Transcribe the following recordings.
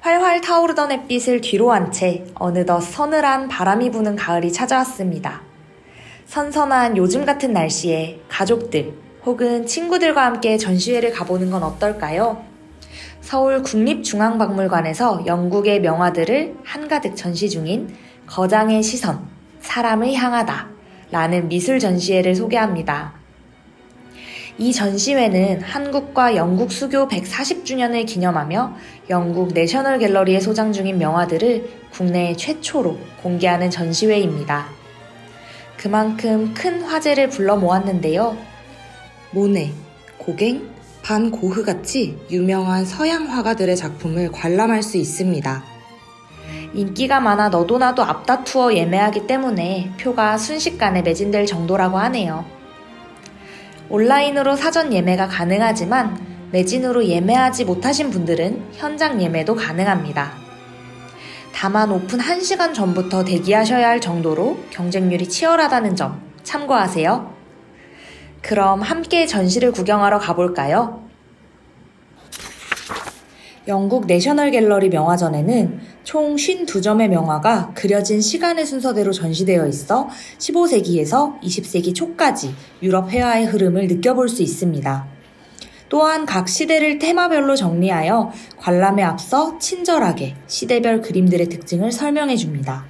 활활 타오르던 햇빛을 뒤로 한 채 어느덧 서늘한 바람이 부는 가을이 찾아왔습니다. 선선한 요즘 같은 날씨에 가족들 혹은 친구들과 함께 전시회를 가보는 건 어떨까요? 서울 국립중앙박물관에서 영국의 명화들을 한가득 전시 중인 거장의 시선, 사람을 향하다 라는 미술 전시회를 소개합니다. 이 전시회는 한국과 영국 수교 140주년을 기념하며 영국 내셔널 갤러리에 소장 중인 명화들을 국내 최초로 공개하는 전시회입니다. 그만큼 큰 화제를 불러 모았는데요. 모네, 고갱, 반 고흐 같이 유명한 서양 화가들의 작품을 관람할 수 있습니다. 인기가 많아 너도 나도 앞다투어 예매하기 때문에 표가 순식간에 매진될 정도라고 하네요. 온라인으로 사전 예매가 가능하지만 매진으로 예매하지 못하신 분들은 현장 예매도 가능합니다. 다만 오픈 1시간 전부터 대기하셔야 할 정도로 경쟁률이 치열하다는 점 참고하세요. 그럼 함께 전시를 구경하러 가볼까요? 영국 내셔널 갤러리 명화전에는 총 52점의 명화가 그려진 시간의 순서대로 전시되어 있어 15세기에서 20세기 초까지 유럽 회화의 흐름을 느껴볼 수 있습니다. 또한 각 시대를 테마별로 정리하여 관람에 앞서 친절하게 시대별 그림들의 특징을 설명해 줍니다.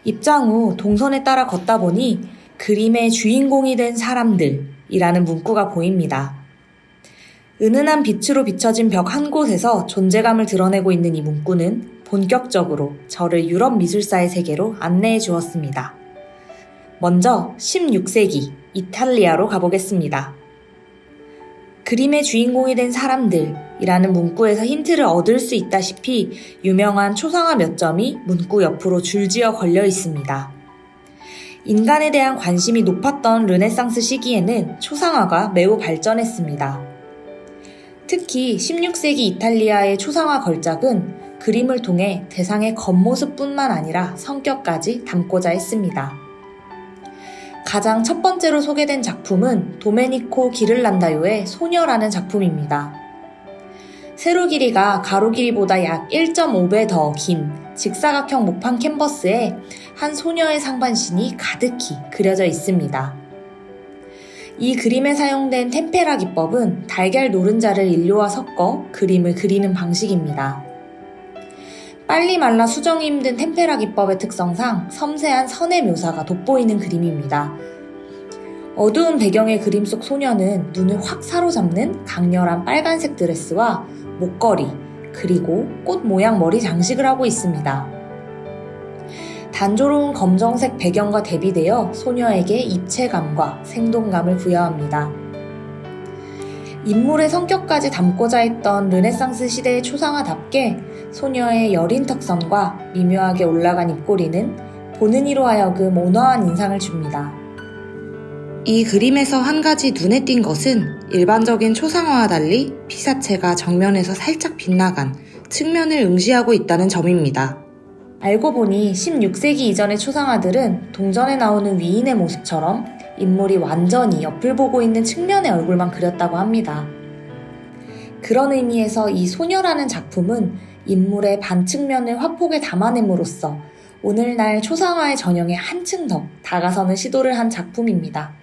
입장 후 동선에 따라 걷다 보니 그림의 주인공이 된 사람들이라는 문구가 보입니다. 은은한 빛으로 비춰진 벽 한 곳에서 존재감을 드러내고 있는 이 문구는 본격적으로 저를 유럽 미술사의 세계로 안내해 주었습니다. 먼저 16세기 이탈리아로 가보겠습니다. 그림의 주인공이 된 사람들이라는 문구에서 힌트를 얻을 수 있다시피 유명한 초상화 몇 점이 문구 옆으로 줄지어 걸려 있습니다. 인간에 대한 관심이 높았던 르네상스 시기에는 초상화가 매우 발전했습니다. 특히 16세기 이탈리아의 초상화 걸작은 그림을 통해 대상의 겉모습뿐만 아니라 성격까지 담고자 했습니다. 가장 첫 번째로 소개된 작품은 도메니코 기를란다요의 소녀라는 작품입니다. 세로 길이가 가로 길이보다 약 1.5배 더 긴 직사각형 목판 캔버스에 한 소녀의 상반신이 가득히 그려져 있습니다. 이 그림에 사용된 템페라 기법은 달걀 노른자를 인료와 섞어 그림을 그리는 방식입니다. 빨리 말라 수정이 힘든 템페라 기법의 특성상 섬세한 선의 묘사가 돋보이는 그림입니다. 어두운 배경의 그림 속 소녀는 눈을 확 사로잡는 강렬한 빨간색 드레스와 목걸이, 그리고 꽃 모양 머리 장식을 하고 있습니다. 단조로운 검정색 배경과 대비되어 소녀에게 입체감과 생동감을 부여합니다. 인물의 성격까지 담고자 했던 르네상스 시대의 초상화답게 소녀의 여린 턱선과 미묘하게 올라간 입꼬리는 보는 이로 하여금 온화한 인상을 줍니다. 이 그림에서 한 가지 눈에 띈 것은 일반적인 초상화와 달리 피사체가 정면에서 살짝 빗나간 측면을 응시하고 있다는 점입니다. 알고 보니 16세기 이전의 초상화들은 동전에 나오는 위인의 모습처럼 인물이 완전히 옆을 보고 있는 측면의 얼굴만 그렸다고 합니다. 그런 의미에서 이 소녀라는 작품은 인물의 반측면을 화폭에 담아냄으로써 오늘날 초상화의 전형에 한층 더 다가서는 시도를 한 작품입니다.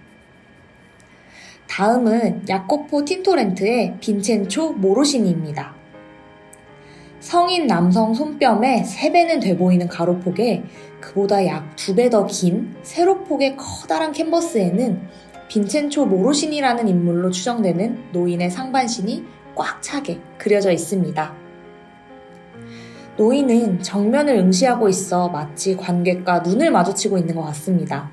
다음은 야코포 틴토렌트의 빈첸초 모로시니입니다. 성인 남성 손뼉의 3배는 돼 보이는 가로폭에 그보다 약 2배 더 긴 세로폭의 커다란 캔버스에는 빈첸초 모로시니라는 인물로 추정되는 노인의 상반신이 꽉 차게 그려져 있습니다. 노인은 정면을 응시하고 있어 마치 관객과 눈을 마주치고 있는 것 같습니다.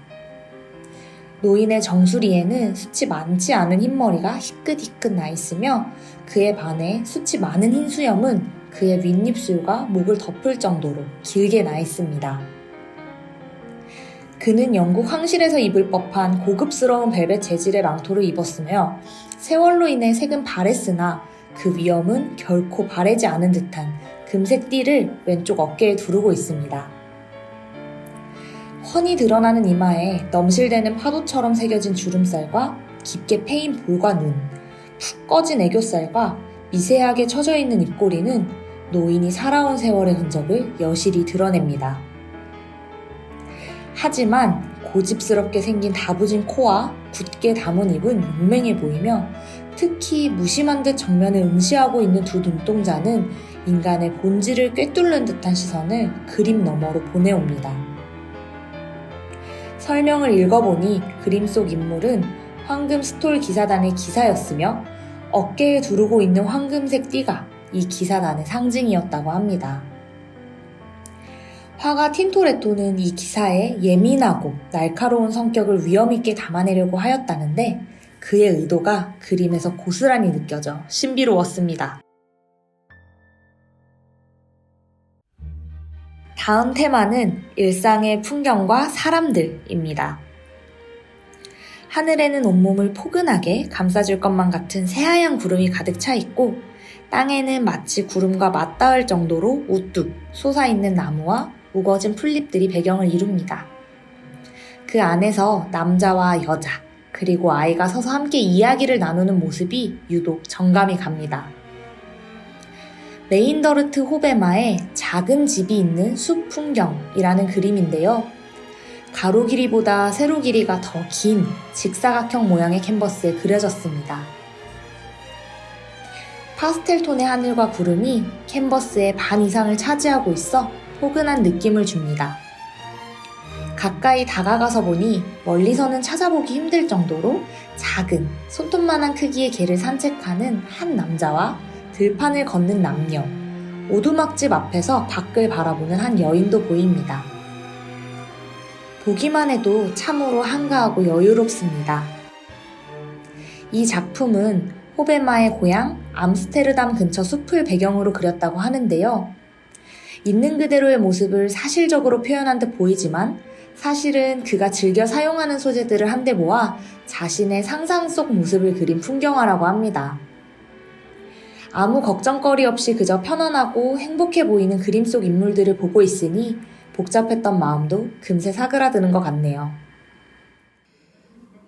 노인의 정수리에는 숱이 많지 않은 흰머리가 희끗희끗 나 있으며 그에 반해 숱이 많은 흰 수염은 그의 윗입술과 목을 덮을 정도로 길게 나 있습니다. 그는 영국 황실에서 입을 법한 고급스러운 벨벳 재질의 망토를 입었으며 세월로 인해 색은 바랬으나 그 위엄은 결코 바래지 않은 듯한 금색 띠를 왼쪽 어깨에 두르고 있습니다. 훤히 드러나는 이마에 넘실대는 파도처럼 새겨진 주름살과 깊게 패인 볼과 눈, 푹 꺼진 애교살과 미세하게 처져 있는 입꼬리는 노인이 살아온 세월의 흔적을 여실히 드러냅니다. 하지만 고집스럽게 생긴 다부진 코와 굳게 담은 입은 용맹해 보이며 특히 무심한 듯 정면을 응시하고 있는 두 눈동자는 인간의 본질을 꿰뚫는 듯한 시선을 그림 너머로 보내옵니다. 설명을 읽어보니 그림 속 인물은 황금 스톨 기사단의 기사였으며 어깨에 두르고 있는 황금색 띠가 이 기사단의 상징이었다고 합니다. 화가 틴토레토는 이 기사의 예민하고 날카로운 성격을 위엄있게 담아내려고 하였다는데 그의 의도가 그림에서 고스란히 느껴져 신비로웠습니다. 다음 테마는 일상의 풍경과 사람들입니다. 하늘에는 온몸을 포근하게 감싸줄 것만 같은 새하얀 구름이 가득 차 있고 땅에는 마치 구름과 맞닿을 정도로 우뚝 솟아있는 나무와 우거진 풀잎들이 배경을 이룹니다. 그 안에서 남자와 여자 그리고 아이가 서서 함께 이야기를 나누는 모습이 유독 정감이 갑니다. 메인더르트 호베마의 작은 집이 있는 숲 풍경이라는 그림인데요. 가로 길이보다 세로 길이가 더 긴 직사각형 모양의 캔버스에 그려졌습니다. 파스텔 톤의 하늘과 구름이 캔버스의 반 이상을 차지하고 있어 포근한 느낌을 줍니다. 가까이 다가가서 보니 멀리서는 찾아보기 힘들 정도로 작은 손톱만한 크기의 개를 산책하는 한 남자와 들판을 걷는 남녀, 오두막집 앞에서 밖을 바라보는 한 여인도 보입니다. 보기만 해도 참으로 한가하고 여유롭습니다. 이 작품은 호베마의 고향 암스테르담 근처 숲을 배경으로 그렸다고 하는데요. 있는 그대로의 모습을 사실적으로 표현한 듯 보이지만 사실은 그가 즐겨 사용하는 소재들을 한데 모아 자신의 상상 속 모습을 그린 풍경화라고 합니다. 아무 걱정거리 없이 그저 편안하고 행복해 보이는 그림 속 인물들을 보고 있으니 복잡했던 마음도 금세 사그라드는 것 같네요.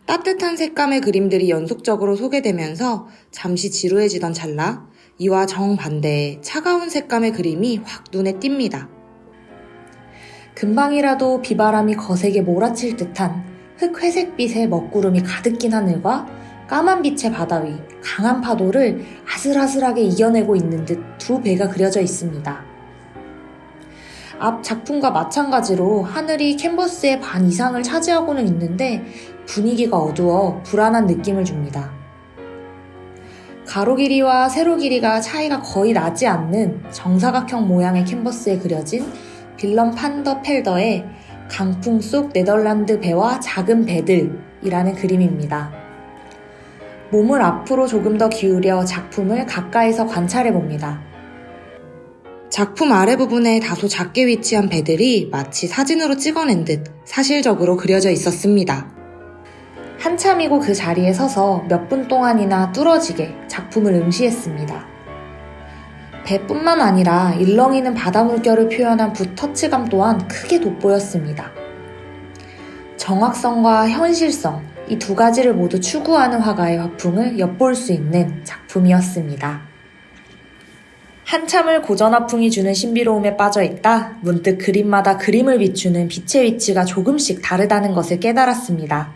따뜻한 색감의 그림들이 연속적으로 소개되면서 잠시 지루해지던 찰나 이와 정반대의 차가운 색감의 그림이 확 눈에 띕니다. 금방이라도 비바람이 거세게 몰아칠 듯한 흑회색빛의 먹구름이 가득 낀 하늘과 까만 빛의 바다 위 강한 파도를 아슬아슬하게 이겨내고 있는 듯 두 배가 그려져 있습니다. 앞 작품과 마찬가지로 하늘이 캔버스의 반 이상을 차지하고는 있는데 분위기가 어두워 불안한 느낌을 줍니다. 가로 길이와 세로 길이가 차이가 거의 나지 않는 정사각형 모양의 캔버스에 그려진 빌럼 판더 펠더의 강풍 속 네덜란드 배와 작은 배들이라는 그림입니다. 몸을 앞으로 조금 더 기울여 작품을 가까이서 관찰해 봅니다. 작품 아래 부분에 다소 작게 위치한 배들이 마치 사진으로 찍어낸 듯 사실적으로 그려져 있었습니다. 한참이고 그 자리에 서서 몇 분 동안이나 뚫어지게 작품을 응시했습니다. 배뿐만 아니라 일렁이는 바다 물결을 표현한 붓 터치감 또한 크게 돋보였습니다. 정확성과 현실성, 이 두 가지를 모두 추구하는 화가의 화풍을 엿볼 수 있는 작품이었습니다. 한참을 고전화풍이 주는 신비로움에 빠져있다 문득 그림마다 그림을 비추는 빛의 위치가 조금씩 다르다는 것을 깨달았습니다.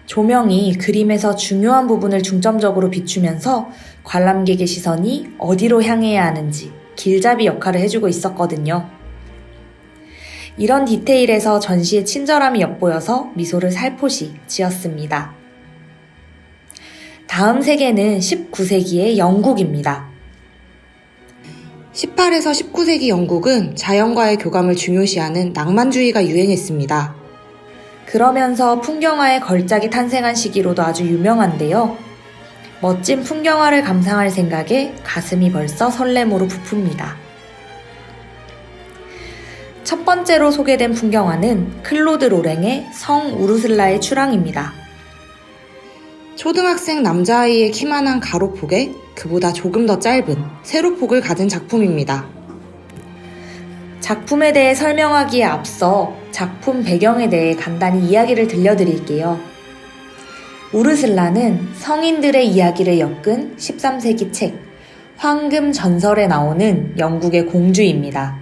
조명이 그림에서 중요한 부분을 중점적으로 비추면서 관람객의 시선이 어디로 향해야 하는지 길잡이 역할을 해주고 있었거든요. 이런 디테일에서 전시의 친절함이 엿보여서 미소를 살포시 지었습니다. 다음 세계는 19세기의 영국입니다. 18에서 19세기 영국은 자연과의 교감을 중요시하는 낭만주의가 유행했습니다. 그러면서 풍경화의 걸작이 탄생한 시기로도 아주 유명한데요. 멋진 풍경화를 감상할 생각에 가슴이 벌써 설렘으로 부풉니다. 첫 번째로 소개된 풍경화는 클로드 로랭의 성 우르슬라의 추랑입니다. 초등학생 남자아이의 키만한 가로폭에 그보다 조금 더 짧은 세로폭을 가진 작품입니다. 작품에 대해 설명하기에 앞서 작품 배경에 대해 간단히 이야기를 들려드릴게요. 우르슬라는 성인들의 이야기를 엮은 13세기 책 황금 전설에 나오는 영국의 공주입니다.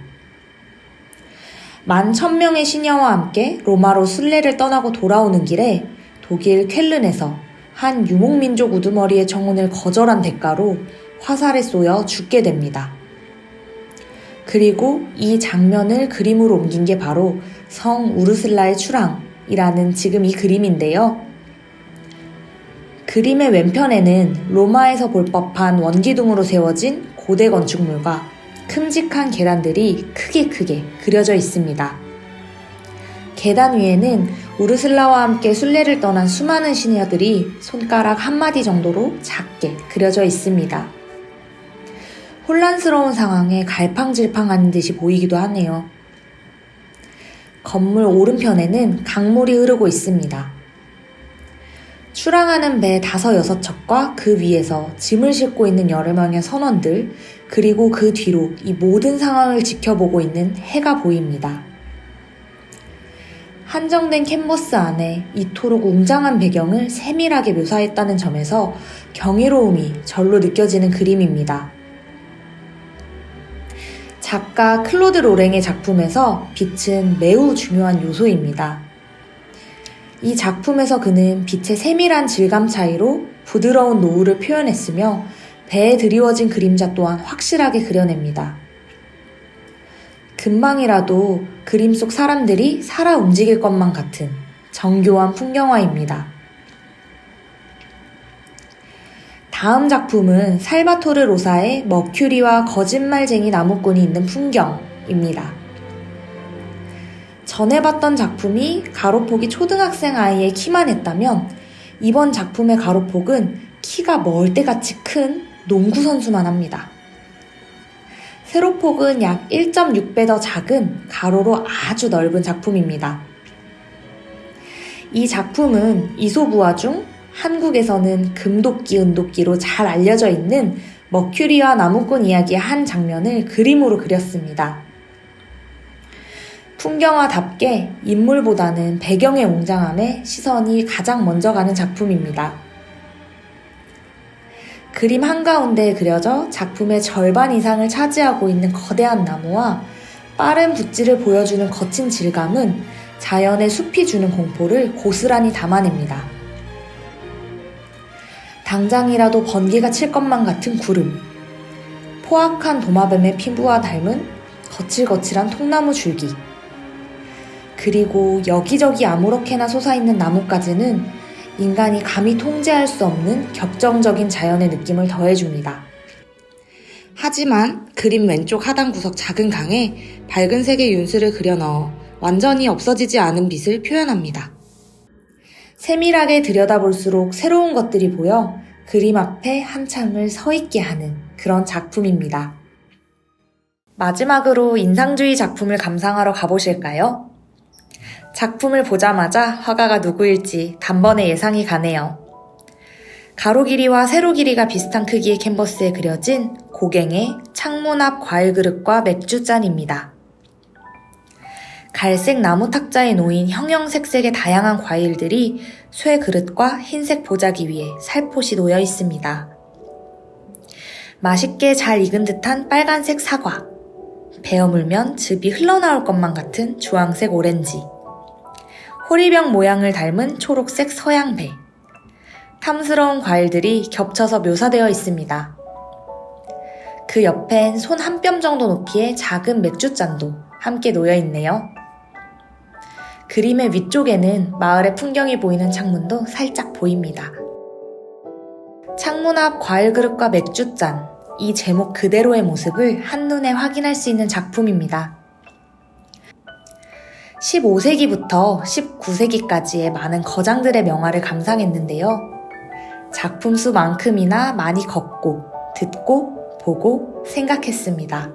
11,000명의 시녀와 함께 로마로 순례를 떠나고 돌아오는 길에 독일 쾰른에서 한 유목민족 우두머리의 청혼을 거절한 대가로 화살에 쏘여 죽게 됩니다. 그리고 이 장면을 그림으로 옮긴 게 바로 성 우르슬라의 출항이라는 지금 이 그림인데요. 그림의 왼편에는 로마에서 볼 법한 원기둥으로 세워진 고대 건축물과 큼직한 계단들이 크게 그려져 있습니다. 계단 위에는 우르슬라와 함께 순례를 떠난 수많은 시녀들이 손가락 한마디 정도로 작게 그려져 있습니다. 혼란스러운 상황에 갈팡질팡하는 듯이 보이기도 하네요. 건물 오른편에는 강물이 흐르고 있습니다. 출항하는 배 5-6척과 그 위에서 짐을 싣고 있는 여러 명의 선원들, 그리고 그 뒤로 이 모든 상황을 지켜보고 있는 해가 보입니다. 한정된 캔버스 안에 이토록 웅장한 배경을 세밀하게 묘사했다는 점에서 경이로움이 절로 느껴지는 그림입니다. 작가 클로드 로랭의 작품에서 빛은 매우 중요한 요소입니다. 이 작품에서 그는 빛의 세밀한 질감 차이로 부드러운 노을을 표현했으며 배에 드리워진 그림자 또한 확실하게 그려냅니다. 금방이라도 그림 속 사람들이 살아 움직일 것만 같은 정교한 풍경화입니다. 다음 작품은 살바토르 로사의 머큐리와 거짓말쟁이 나무꾼이 있는 풍경입니다. 전에 봤던 작품이 가로폭이 초등학생 아이의 키만 했다면 이번 작품의 가로폭은 키가 멀대같이 큰 농구선수만 합니다. 세로폭은 약 1.6배 더 작은 가로로 아주 넓은 작품입니다. 이 작품은 이솝우화 중 한국에서는 금도끼, 은도끼로 잘 알려져 있는 머큐리와 나무꾼 이야기의 한 장면을 그림으로 그렸습니다. 풍경화답게 인물보다는 배경의 웅장함에 시선이 가장 먼저 가는 작품입니다. 그림 한가운데에 그려져 작품의 절반 이상을 차지하고 있는 거대한 나무와 빠른 붓질을 보여주는 거친 질감은 자연의 숲이 주는 공포를 고스란히 담아냅니다. 당장이라도 번개가 칠 것만 같은 구름, 포악한 도마뱀의 피부와 닮은 거칠거칠한 통나무 줄기, 그리고 여기저기 아무렇게나 솟아있는 나뭇가지는 인간이 감히 통제할 수 없는 격정적인 자연의 느낌을 더해줍니다. 하지만 그림 왼쪽 하단 구석 작은 강에 밝은 색의 윤슬을 그려 넣어 완전히 없어지지 않은 빛을 표현합니다. 세밀하게 들여다볼수록 새로운 것들이 보여 그림 앞에 한참을 서 있게 하는 그런 작품입니다. 마지막으로 인상주의 작품을 감상하러 가보실까요? 작품을 보자마자 화가가 누구일지 단번에 예상이 가네요. 가로 길이와 세로 길이가 비슷한 크기의 캔버스에 그려진 고갱의 창문 앞 과일 그릇과 맥주잔입니다. 갈색 나무 탁자에 놓인 형형색색의 다양한 과일들이 쇠 그릇과 흰색 보자기 위에 살포시 놓여 있습니다. 맛있게 잘 익은 듯한 빨간색 사과, 베어 물면 즙이 흘러나올 것만 같은 주황색 오렌지, 호리병 모양을 닮은 초록색 서양배, 탐스러운 과일들이 겹쳐서 묘사되어 있습니다. 그 옆엔 손 한 뼘 정도 높이의 작은 맥주잔도 함께 놓여 있네요. 그림의 위쪽에는 마을의 풍경이 보이는 창문도 살짝 보입니다. 창문 앞 과일 그릇과 맥주잔, 이 제목 그대로의 모습을 한눈에 확인할 수 있는 작품입니다. 15세기부터 19세기까지의 많은 거장들의 명화를 감상했는데요. 작품 수만큼이나 많이 걷고, 듣고, 보고, 생각했습니다.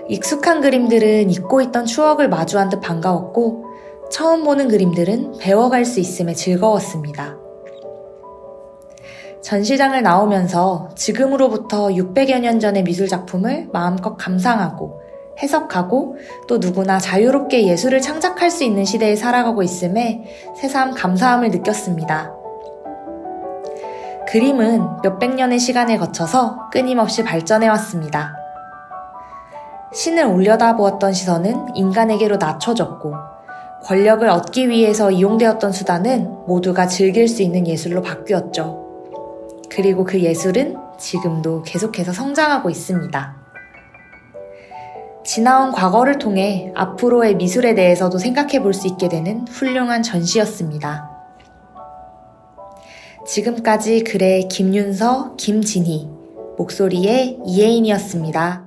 익숙한 그림들은 잊고 있던 추억을 마주한 듯 반가웠고, 처음 보는 그림들은 배워갈 수 있음에 즐거웠습니다. 전시장을 나오면서 지금으로부터 600여 년 전의 미술작품을 마음껏 감상하고 해석하고 또 누구나 자유롭게 예술을 창작할 수 있는 시대에 살아가고 있음에 새삼 감사함을 느꼈습니다. 그림은 몇백 년의 시간을 거쳐서 끊임없이 발전해왔습니다. 신을 올려다보았던 시선은 인간에게로 낮춰졌고, 권력을 얻기 위해서 이용되었던 수단은 모두가 즐길 수 있는 예술로 바뀌었죠. 그리고 그 예술은 지금도 계속해서 성장하고 있습니다. 지나온 과거를 통해 앞으로의 미술에 대해서도 생각해 볼 수 있게 되는 훌륭한 전시였습니다. 지금까지 글의 김윤서, 김진희, 목소리의 이혜인이었습니다.